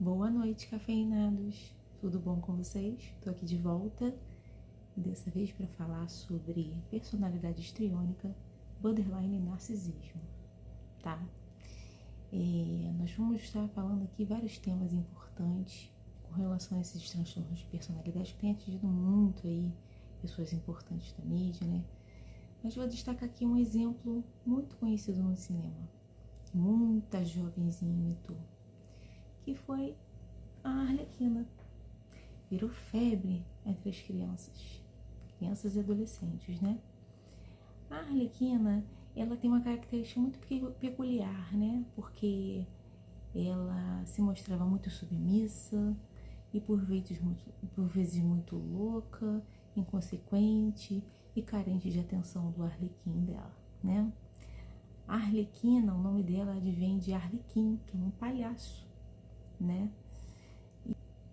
Boa noite, cafeinados! Tudo bom com vocês? Estou aqui de volta, dessa vez para falar sobre personalidade histriônica, borderline e narcisismo, tá? Nós vamos estar falando aqui vários temas importantes com relação a esses transtornos de personalidade que têm atingido muito aí pessoas importantes da mídia, né? Mas vou destacar aqui um exemplo muito conhecido no cinema, muita jovenzinha imitou, que foi a Arlequina. Virou febre entre as crianças e adolescentes, né? A Arlequina, ela tem uma característica muito peculiar, né? Porque ela se mostrava muito submissa e por vezes muito louca, inconsequente e carente de atenção do arlequim dela, né? A Arlequina, o nome dela advém de Arlequim, que é um palhaço, né?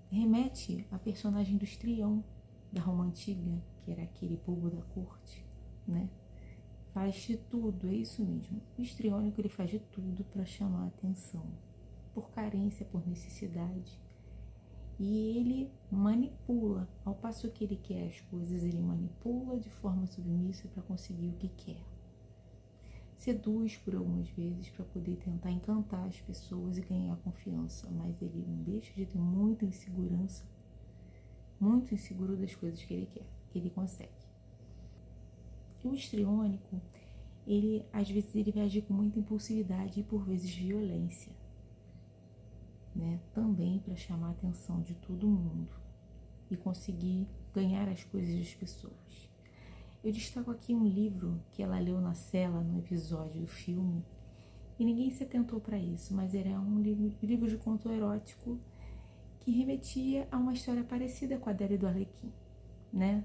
Remete à personagem do Estrião, da Roma Antiga, que era aquele bobo da corte, né? Faz de tudo, é isso mesmo. O histriônico, ele faz de tudo para chamar a atenção, por carência, por necessidade. E ele manipula, ao passo que ele quer as coisas, ele manipula de forma submissa para conseguir o que quer. Seduz por algumas vezes para poder tentar encantar as pessoas e ganhar confiança, mas ele não deixa de ter muita insegurança, muito inseguro das coisas que ele quer, que ele consegue. O histriônico, às vezes ele vai agir com muita impulsividade e por vezes violência, né? Também para chamar a atenção de todo mundo e conseguir ganhar as coisas das pessoas. Eu destaco aqui um livro que ela leu na cela no episódio do filme e ninguém se atentou para isso, mas era um livro de conto erótico que remetia a uma história parecida com a dela e do Arlequim, né?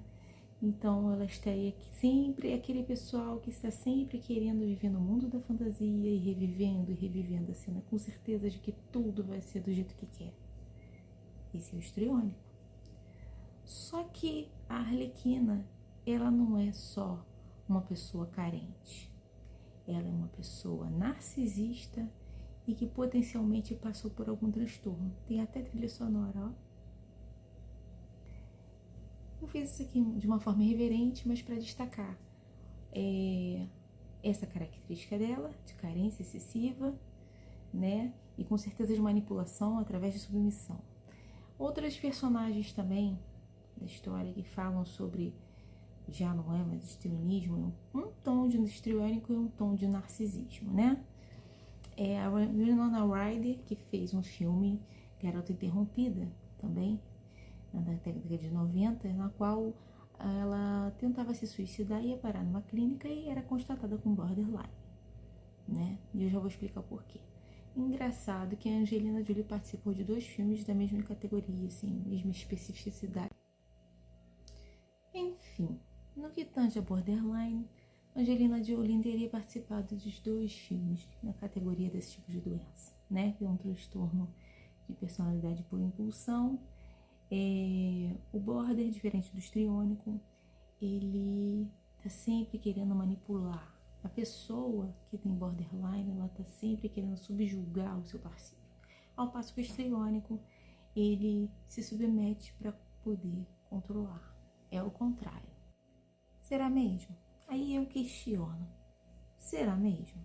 Então ela estaria sempre aquele pessoal que está sempre querendo viver no mundo da fantasia e revivendo a cena, com certeza de que tudo vai ser do jeito que quer. Esse é o histriônico. Só que a Arlequina, ela não é só uma pessoa carente. Ela é uma pessoa narcisista e que potencialmente passou por algum transtorno. Tem até trilha sonora, ó. Eu fiz isso aqui de uma forma irreverente, mas para destacar essa característica dela, de carência excessiva, né? E com certeza de manipulação através de submissão. Outras personagens também da história que falam sobre, já não é mais histrionismo, um tom de histriônico e um tom de narcisismo, né? É a Winona Ryder, que fez um filme, Garota Interrompida, também, na década de 90, na qual ela tentava se suicidar e ia parar numa clínica e era constatada com borderline, né? E eu já vou explicar por quê. Engraçado que a Angelina Jolie participou de 2 filmes da mesma categoria, assim, mesma especificidade. Enfim, no que tange a borderline, Angelina Jolie teria participado dos 2 filmes na categoria desse tipo de doença, né? Que é um transtorno de personalidade por impulsão. O border, diferente do histriônico, ele tá sempre querendo manipular. A pessoa que tem borderline, ela tá sempre querendo subjugar o seu parceiro. Ao passo que o histriônico, ele se submete para poder controlar. É o contrário. Será mesmo? Aí eu questiono. Será mesmo?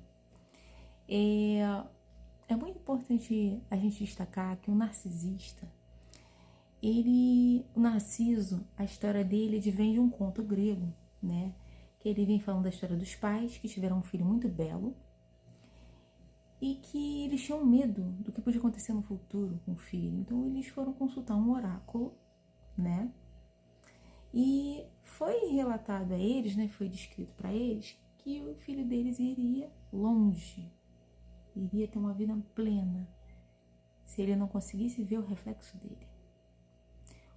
É muito importante a gente destacar que o narcisista, o Narciso, a história dele vem de um conto grego, né? Que ele vem falando da história dos pais que tiveram um filho muito belo e que eles tinham medo do que podia acontecer no futuro com o filho. Então eles foram consultar um oráculo, né? E foi relatado a eles, né? Foi descrito para eles que o filho deles iria longe, iria ter uma vida plena, se ele não conseguisse ver o reflexo dele.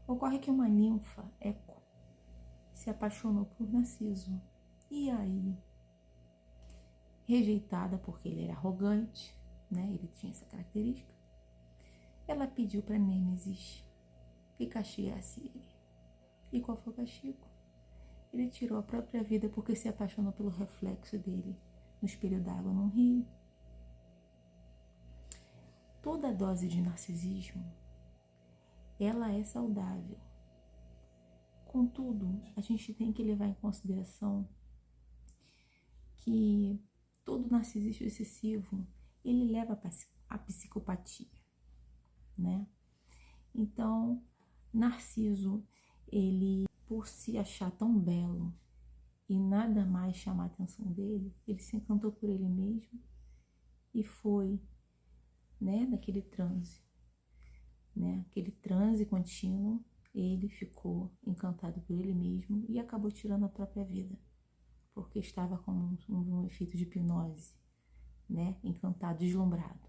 Ocorre que uma ninfa, Eco, se apaixonou por Narciso. E aí, rejeitada porque ele era arrogante, né? Ele tinha essa característica. Ela pediu para Nêmesis que castigasse ele. E qual foi o castigo? Ele tirou a própria vida porque se apaixonou pelo reflexo dele no espelho d'água num rio. toda dose de narcisismo, ela é saudável. Contudo, a gente tem que levar em consideração que todo narcisismo excessivo, ele leva à psicopatia, né? Então, Narciso, ele, por se achar tão belo e nada mais chamar a atenção dele, ele se encantou por ele mesmo e foi, né, naquele transe, né? Aquele transe contínuo, ele ficou encantado por ele mesmo e acabou tirando a própria vida, porque estava com um efeito de hipnose, né? Encantado, deslumbrado.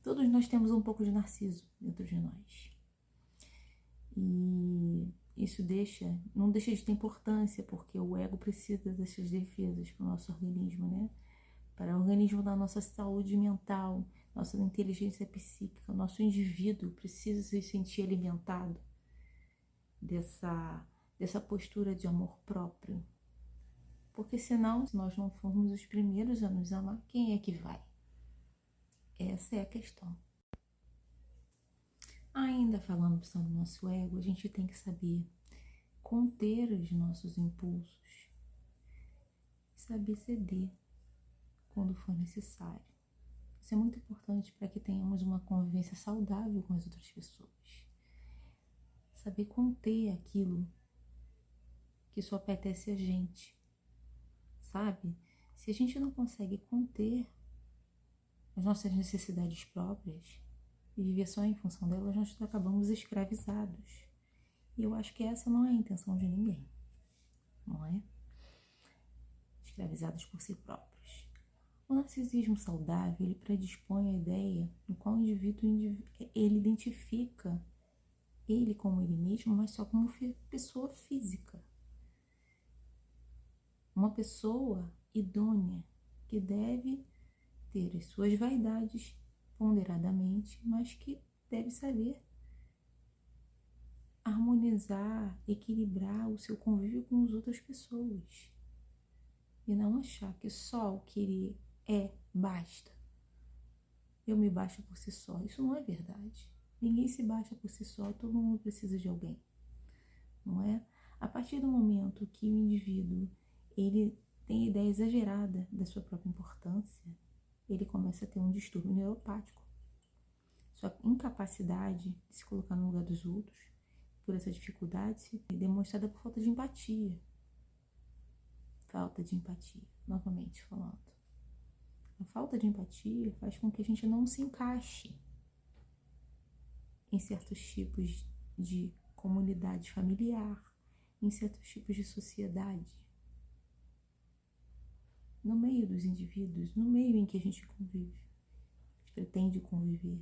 Todos nós temos um pouco de Narciso dentro de nós. E isso não deixa de ter importância, porque o ego precisa dessas defesas para o nosso organismo, né? Para o organismo da nossa saúde mental, nossa inteligência psíquica, o nosso indivíduo precisa se sentir alimentado dessa postura de amor próprio. Porque senão, se nós não formos os primeiros a nos amar, quem é que vai? Essa é a questão. Ainda falando sobre o nosso ego, a gente tem que saber conter os nossos impulsos, saber ceder quando for necessário. Isso é muito importante para que tenhamos uma convivência saudável com as outras pessoas. Saber conter aquilo que só apetece a gente, sabe? Se a gente não consegue conter as nossas necessidades próprias e viver só em função delas, nós acabamos escravizados. E eu acho que essa não é a intenção de ninguém, não é? Escravizados por si próprios. O narcisismo saudável, ele predispõe a ideia no qual o indivíduo ele identifica ele como ele mesmo, mas só como pessoa física. Uma pessoa idônea que deve ter as suas vaidades ponderadamente, mas que deve saber harmonizar, equilibrar o seu convívio com as outras pessoas. E não achar que só o que ele basta. Eu me basto por si só. Isso não é verdade. Ninguém se basta por si só, todo mundo precisa de alguém. Não é? A partir do momento que o indivíduo ele tem ideia exagerada da sua própria importância, ele começa a ter um distúrbio neuropático. Sua incapacidade de se colocar no lugar dos outros, por essa dificuldade, é demonstrada por falta de empatia. Falta de empatia, novamente falando. A falta de empatia faz com que a gente não se encaixe em certos tipos de comunidade familiar, em certos tipos de sociedade. No meio dos indivíduos, no meio em que a gente convive, a gente pretende conviver.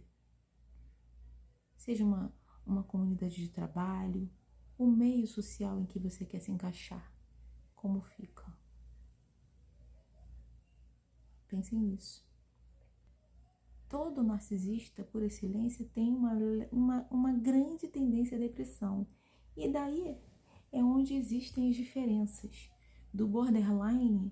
Seja uma comunidade de trabalho, o meio social em que você quer se encaixar, como fica? Pensem nisso. Todo narcisista, por excelência, tem uma grande tendência à depressão. E daí é onde existem as diferenças do borderline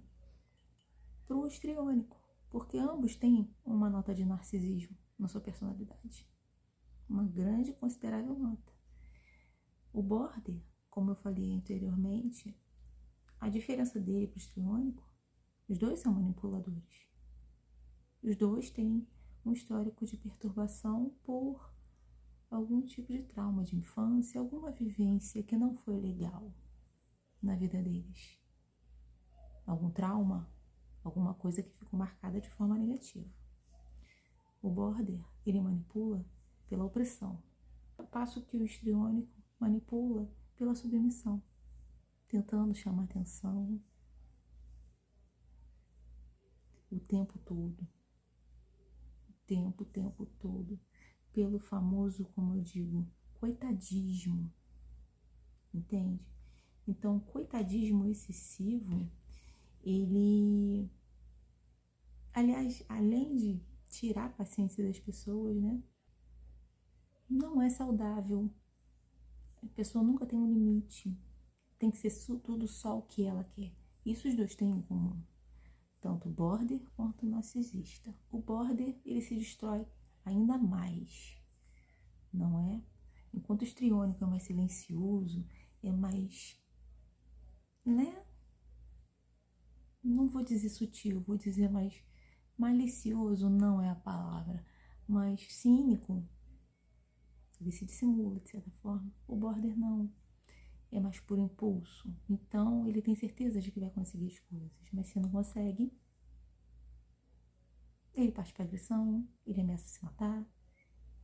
para o histriônico, porque ambos têm uma nota de narcisismo na sua personalidade. Uma grande e considerável nota. O border, como eu falei anteriormente, a diferença dele para o histriônico, os dois são manipuladores. Os dois têm um histórico de perturbação por algum tipo de trauma de infância, alguma vivência que não foi legal na vida deles. Algum trauma, alguma coisa que ficou marcada de forma negativa. O border, ele manipula pela opressão, ao passo que o histriônico manipula pela submissão, tentando chamar atenção o tempo todo. O tempo todo, pelo famoso, como eu digo, coitadismo, entende? Então, coitadismo excessivo, ele, aliás, além de tirar a paciência das pessoas, né, não é saudável. A pessoa nunca tem um limite, tem que ser tudo só o que ela quer. Isso os dois têm em comum. Tanto o border quanto o narcisista. O border, ele se destrói ainda mais, não é? Enquanto o histriônico é mais silencioso, é mais, né? Não vou dizer sutil, vou dizer mais malicioso, não é a palavra, mas cínico. Ele se dissimula de certa forma. O border não. É mais por impulso. Então, ele tem certeza de que vai conseguir as coisas. Mas se não consegue, ele parte para agressão, ele ameaça se matar.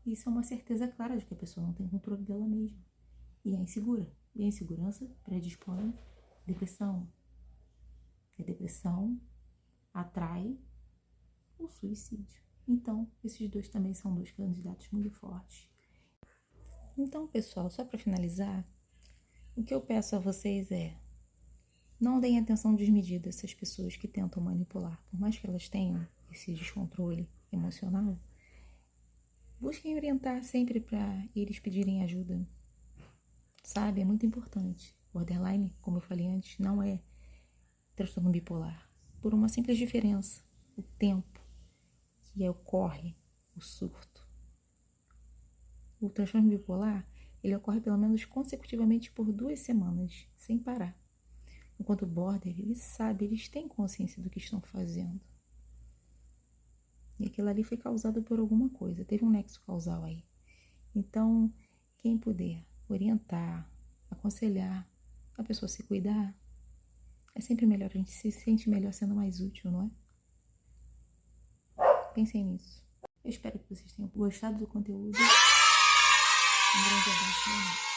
Isso é uma certeza clara de que a pessoa não tem controle dela mesma. E é insegura. E a insegurança predispõe depressão. E a depressão atrai o suicídio. Então, esses dois também são dois candidatos muito fortes. Então, pessoal, só para finalizar, o que eu peço a vocês é: não deem atenção desmedida a essas pessoas que tentam manipular. Por mais que elas tenham esse descontrole emocional, busquem orientar sempre para eles pedirem ajuda. Sabe? É muito importante. Borderline, como eu falei antes, não é transtorno bipolar. Por uma simples diferença: o tempo que ocorre o surto. O transtorno bipolar, ele ocorre pelo menos consecutivamente por 2 semanas, sem parar. Enquanto o border, eles têm consciência do que estão fazendo. E aquilo ali foi causado por alguma coisa, teve um nexo causal aí. Então, quem puder orientar, aconselhar a pessoa a se cuidar, é sempre melhor, a gente se sente melhor sendo mais útil, não é? Pensem nisso. Eu espero que vocês tenham gostado do conteúdo. Um grande abraço.